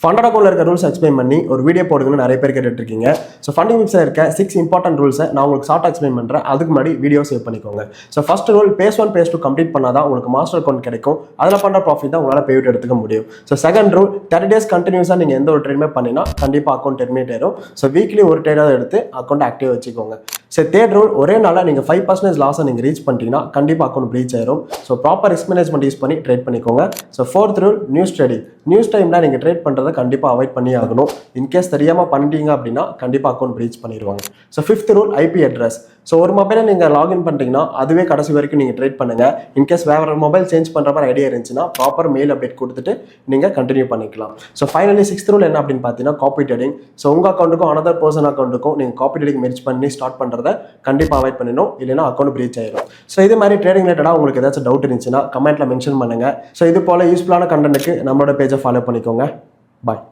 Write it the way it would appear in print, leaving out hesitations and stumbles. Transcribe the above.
Funded அக்கௌண்ட்ல இருக்க rules explain பண்ணி ஒரு வீடியோ போடுங்கன்னு நிறைய பேர் கேட்டுட்டு இருக்கீங்க. ஸோ ஃபண்டிங் விப்ஸில் இருக்க 6 இம்பார்ட்டன்ட் ரூல்ஸை நான் உங்களுக்கு ஷார்ட் எக்ஸ்பிளைன் பண்ணுறேன். அதுக்கு முன்னாடி வீடியோ சேவ் பண்ணிக்கோங்க. So first rule phase 1 phase 2 complete பண்ணாதான் உங்களுக்கு மாஸ்டர் அக்கௌண்ட் கிடைக்கும். அதில் பண்ணுற ப்ராஃபிட் தான் உங்களால் பேவிட் எடுத்துக்க முடியும். ஸோ செகண்ட் ரூல் 30 days கண்டினியூஸாக நீங்கள் எந்த ஒரு ட்ரேடுமே பண்ணினா கண்டிப்பாக அக்கௌண்ட் டெர்மினேட் ஆயிடும். ஸோ வீக்லி ஒரு ட்ரேடாக எடுத்து அக்கௌண்ட் ஆக்டிவ் வச்சுக்கோங்க. ஸோ தேர்ட் ரூல் ஒரே நாளில் நீங்கள் 5% லாஸை நீங்கள் ரீச் பண்ணிட்டீங்கன்னா கண்டிப்பாக அக்கௌண்ட் ப்ரீச் ஆயிரும். So proper risk management use பண்ணி ட்ரேட் பண்ணிக்கோங்க. So fourth rule news trading. News டைம்ல நீங்கள் ட்ரேட் பண்ணுறதை கண்டிப்பாக அவாய்ட் பண்ணி ஆகணும். இன்கேஸ் தெரியாமல் பண்ணிட்டீங்க அப்படின்னா கண்டிப்பாக அக்கௌண்ட் ப்ரீச் பண்ணிடுவாங்க. So fifth rule IP address. So ஒரு மொபைலை நீங்கள் லாகின் பண்ணிட்டீங்கன்னா அதுவே கடைசி வரைக்கும் நீங்கள் ட்ரேட் பண்ணுங்கள். இன்கேஸ் வேறு மொபைல் சேஞ்ச் பண்ணுற மாதிரி ஐடியா இருந்துச்சுன்னா ப்ராப்பர் மெயில் அப்டேட் கொடுத்துட்டு நீங்கள் கண்டினியூ பண்ணிக்கலாம். ஸோ ஃபைனலி சிக்ஸ்த் ரூல் என்ன அப்படின்னு பார்த்தீங்கன்னா காப்பி ட்ரேடிங். ஸோ உங்கள் அக்கௌண்ட்டுக்கும் அனதர் பர்சன் அக்கௌண்ட்டுக்கும் நீங்கள் காப்பி ட்ரேடிங் மெர்ஜ் பண்ணி ஸ்டார்ட் பண்ணுறதை கண்டிப்பாக அவாய்ட் பண்ணணும். இல்லைனா அக்கௌண்ட் ப்ரீச் ஆயிடும். ஸோ இது மாதிரி ட்ரேடிங் ரிலேட்டடாக உங்களுக்கு ஏதாச்சும் டவுட் இருந்துச்சுன்னா கமெண்ட்டில் மென்ஷன் பண்ணுங்கள். ஸோ இது போல் யூஸ்ஃபுல்லான கண்டென்ட்டுக்கு நம்மளோட பேஜை ஃபாலோ பண்ணிக்கோங்க. பாய்.